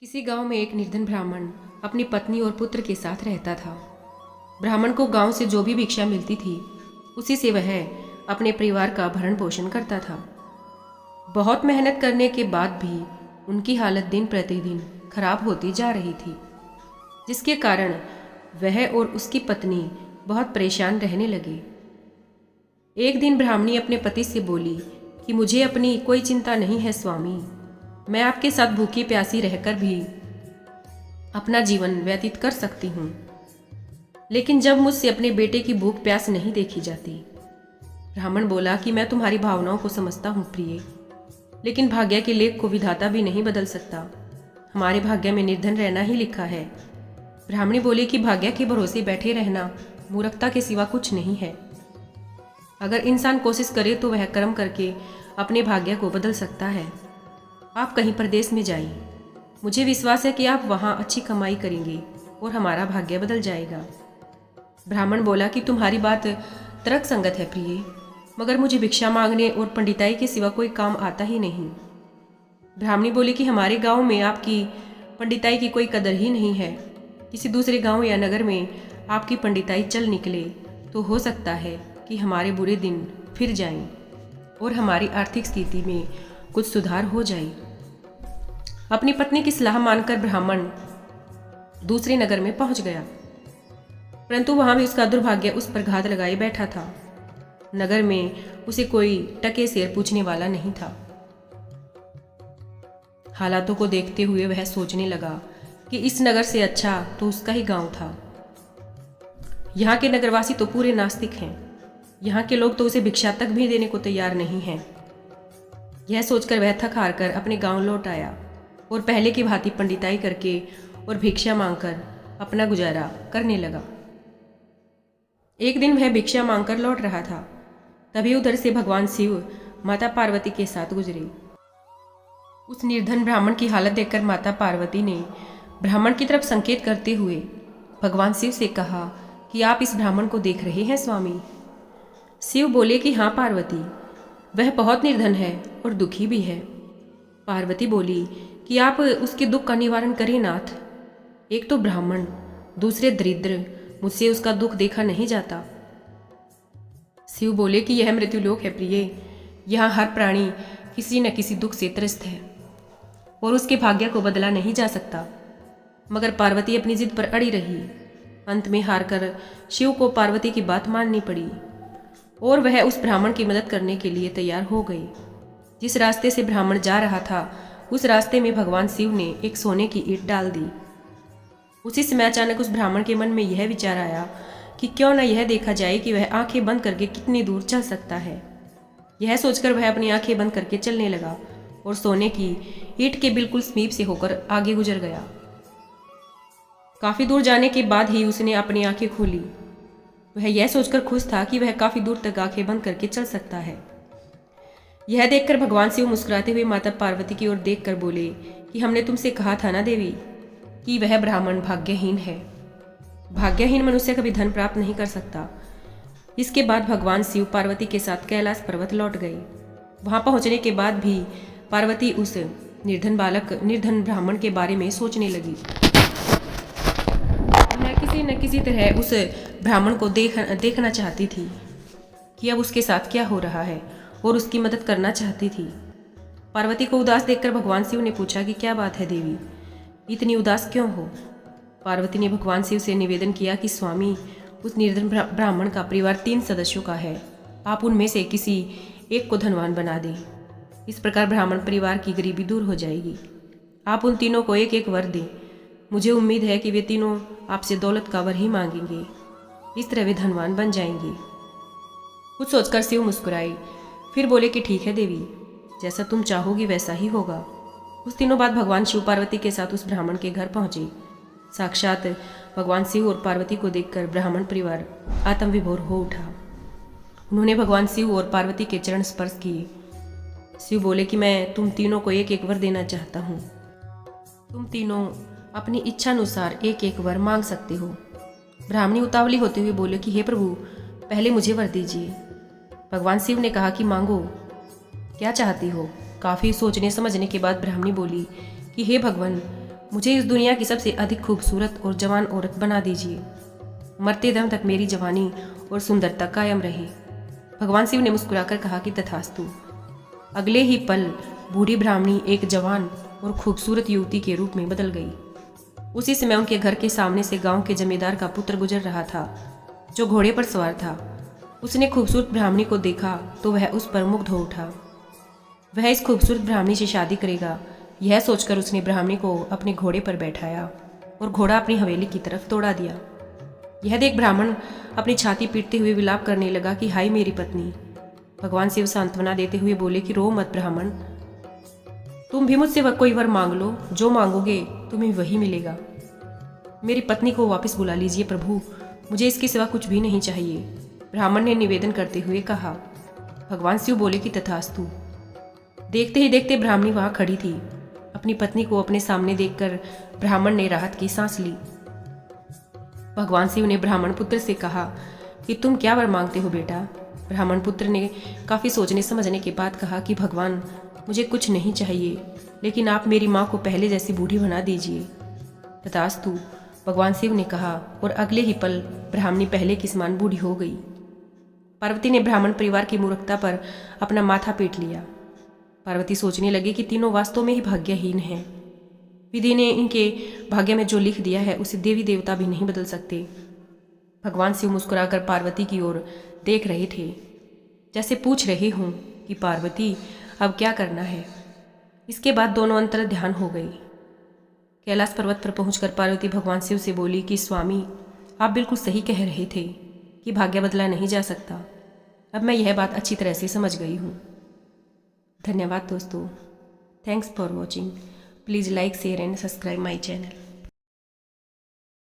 किसी गांव में एक निर्धन ब्राह्मण अपनी पत्नी और पुत्र के साथ रहता था। ब्राह्मण को गांव से जो भी भिक्षा मिलती थी उसी से वह अपने परिवार का भरण पोषण करता था। बहुत मेहनत करने के बाद भी उनकी हालत दिन प्रतिदिन खराब होती जा रही थी, जिसके कारण वह और उसकी पत्नी बहुत परेशान रहने लगे। एक दिन ब्राह्मणी अपने पति से बोली कि मुझे अपनी कोई चिंता नहीं है स्वामी, मैं आपके साथ भूखी प्यासी रहकर भी अपना जीवन व्यतीत कर सकती हूँ, लेकिन जब मुझसे अपने बेटे की भूख प्यास नहीं देखी जाती। ब्राह्मण बोला कि मैं तुम्हारी भावनाओं को समझता हूँ प्रिय, लेकिन भाग्य के लेख को विधाता भी नहीं बदल सकता। हमारे भाग्य में निर्धन रहना ही लिखा है। ब्राह्मणी बोली कि भाग्य के भरोसे बैठे रहना मूर्खता के सिवा कुछ नहीं है। अगर इंसान कोशिश करे तो वह कर्म करके अपने भाग्य को बदल सकता है। आप कहीं प्रदेश में जाइए, मुझे विश्वास है कि आप वहाँ अच्छी कमाई करेंगे और हमारा भाग्य बदल जाएगा। ब्राह्मण बोला कि तुम्हारी बात तर्क संगत है प्रिय, मगर मुझे भिक्षा मांगने और पंडिताई के सिवा कोई काम आता ही नहीं। ब्राह्मणी बोली कि हमारे गांव में आपकी पंडिताई की कोई कदर ही नहीं है। किसी दूसरे गांव या नगर में आपकी पंडिताई चल निकले तो हो सकता है कि हमारे बुरे दिन फिर जाएं और हमारी आर्थिक स्थिति में कुछ सुधार हो जाए। अपनी पत्नी की सलाह मानकर ब्राह्मण दूसरे नगर में पहुंच गया, परंतु वहां भी उसका दुर्भाग्य उस पर घात लगाए बैठा था। नगर में उसे कोई टके सेर पूछने वाला नहीं था। हालातों को देखते हुए वह सोचने लगा कि इस नगर से अच्छा तो उसका ही गांव था। यहाँ के नगरवासी तो पूरे नास्तिक हैं। यहाँ के लोग तो उसे भिक्षा तक भी देने को तैयार नहीं हैं। यह सोचकर वह थक हार कर अपने गांव लौट आया और पहले की भांति पंडिताई करके और भिक्षा मांगकर अपना गुजारा करने लगा। एक दिन वह भिक्षा मांगकर लौट रहा था, तभी उधर से भगवान शिव माता पार्वती के साथ गुजरे। उस निर्धन ब्राह्मण की हालत देखकर माता पार्वती ने ब्राह्मण की तरफ संकेत करते हुए भगवान शिव से कहा कि आप इस ब्राह्मण को देख रहे हैं स्वामी। शिव बोले कि हाँ पार्वती, वह बहुत निर्धन है और दुखी भी है। पार्वती बोली कि आप उसके दुख का निवारण करें नाथ। एक तो ब्राह्मण, दूसरे दरिद्र, मुझसे उसका दुख देखा नहीं जाता। शिव बोले कि यह मृत्युलोक है प्रिय, यहाँ हर प्राणी किसी न किसी दुख से त्रस्त है और उसके भाग्य को बदला नहीं जा सकता। मगर पार्वती अपनी जिद पर अड़ी रही। अंत में हार कर शिव को पार्वती की बात माननी पड़ी और वह उस ब्राह्मण की मदद करने के लिए तैयार हो गई। जिस रास्ते से ब्राह्मण जा रहा था उस रास्ते में भगवान शिव ने एक सोने की ईंट डाल दी। उसी समय अचानक उस ब्राह्मण के मन में यह विचार आया कि क्यों न यह देखा जाए कि वह आंखें बंद करके कितनी दूर चल सकता है। यह सोचकर वह अपनी आंखें बंद करके चलने लगा और सोने की ईंट के बिल्कुल समीप से होकर आगे गुजर गया। काफी दूर जाने के बाद ही उसने अपनी आंखें खोली। वह यह सोचकर खुश था कि वह काफी दूर तक आंखें बंद करके चल सकता है। यह देखकर भगवान शिव मुस्कुराते हुए माता पार्वती की ओर देखकर बोले कि हमने तुमसे कहा था ना देवी कि वह ब्राह्मण भाग्यहीन है। भाग्यहीन मनुष्य कभी धन प्राप्त नहीं कर सकता। इसके बाद भगवान शिव पार्वती के साथ कैलाश पर्वत लौट गए। वहां पहुंचने के बाद भी पार्वती उस निर्धन ब्राह्मण के बारे में सोचने लगी। वह किसी न किसी तरह उस ब्राह्मण को देखना चाहती थी कि अब उसके साथ क्या हो रहा है और उसकी मदद करना चाहती थी। पार्वती को उदास देखकर भगवान शिव ने पूछा कि क्या बात है देवी, इतनी उदास क्यों हो। पार्वती ने भगवान शिव से निवेदन किया कि स्वामी, उस निर्धन ब्राह्मण का परिवार 3 सदस्यों का है। आप उनमें से किसी एक को धनवान बना दें। इस प्रकार ब्राह्मण परिवार की गरीबी दूर हो जाएगी। आप उन तीनों को एक एक वर दें। मुझे उम्मीद है कि वे तीनों आपसे दौलत का वर ही मांगेंगे। इस तरह वे धनवान बन जाएंगे। कुछ सोचकर शिव मुस्कुराए, फिर बोले कि ठीक है देवी, जैसा तुम चाहोगी वैसा ही होगा। कुछ दिनों बाद भगवान शिव पार्वती के साथ उस ब्राह्मण के घर पहुंचे। साक्षात भगवान शिव और पार्वती को देखकर ब्राह्मण परिवार आत्मविभोर हो उठा। उन्होंने भगवान शिव और पार्वती के चरण स्पर्श किए। शिव बोले कि मैं तुम तीनों को एक एक वर देना चाहता हूँ। तुम तीनों अपनी इच्छा अनुसार एक एक वर मांग सकते हो। ब्राह्मणी उतावली होते हुए बोले कि हे प्रभु, पहले मुझे वर दीजिए। भगवान शिव ने कहा कि मांगो, क्या चाहती हो। काफ़ी सोचने समझने के बाद ब्राह्मणी बोली कि हे भगवान, मुझे इस दुनिया की सबसे अधिक खूबसूरत और जवान औरत बना दीजिए। मरते दम तक मेरी जवानी और सुंदरता कायम रहे। भगवान शिव ने मुस्कुराकर कहा कि तथास्तु। अगले ही पल बूढ़ी ब्राह्मणी एक जवान और खूबसूरत युवती के रूप में बदल गई। उसी समय उनके घर के सामने से गांव के जमींदार का पुत्र गुजर रहा था, जो घोड़े पर सवार था। उसने खूबसूरत ब्राह्मणी को देखा तो वह उस पर मुग्ध हो उठा। वह इस खूबसूरत ब्राह्मणी से शादी करेगा, यह सोचकर उसने ब्राह्मणी को अपने घोड़े पर बैठाया और घोड़ा अपनी हवेली की तरफ दौड़ा दिया। यह देख ब्राह्मण अपनी छाती पीटते हुए विलाप करने लगा कि हाय मेरी पत्नी। भगवान शिव सांत्वना देते हुए बोले कि रो मत ब्राह्मण, तुम भी मुझसे कोई वर मांग लो, जो मांगोगे तुम्हें वही मिलेगा। मेरी पत्नी को वापस बुला लीजिए प्रभु, मुझे इसके सिवा कुछ भी नहीं चाहिए, ब्राह्मण ने निवेदन करते हुए कहा। भगवान शिव बोले कि तथास्तु। देखते ही देखते ब्राह्मणी वहां खड़ी थी। अपनी पत्नी को अपने सामने देखकर ब्राह्मण ने राहत की सांस ली। भगवान शिव ने ब्राह्मण पुत्र से कहा कि तुम क्या वर मांगते हो बेटा। ब्राह्मण पुत्र ने काफी सोचने समझने के बाद कहा कि भगवान, मुझे कुछ नहीं चाहिए, लेकिन आप मेरी माँ को पहले जैसी बूढ़ी बना दीजिए। तथास्तु, भगवान शिव ने कहा और अगले ही पल ब्राह्मणी पहले की समान बूढ़ी हो गई। पार्वती ने ब्राह्मण परिवार की मूर्खता पर अपना माथा पीट लिया। पार्वती सोचने लगी कि तीनों वास्तव में ही भाग्यहीन हैं। विधि ने इनके भाग्य में जो लिख दिया है उसे देवी देवता भी नहीं बदल सकते। भगवान शिव मुस्कुराकर पार्वती की ओर देख रहे थे, जैसे पूछ रहे हों कि पार्वती अब क्या करना है। इसके बाद दोनों अंतर ध्यान हो गई। कैलाश पर्वत पर पहुंचकर पार्वती भगवान शिव से बोली कि स्वामी, आप बिल्कुल सही कह रहे थे कि भाग्य बदला नहीं जा सकता। अब मैं यह बात अच्छी तरह से समझ गई हूँ। धन्यवाद दोस्तों। Thanks for watching. Please like, share and subscribe my channel.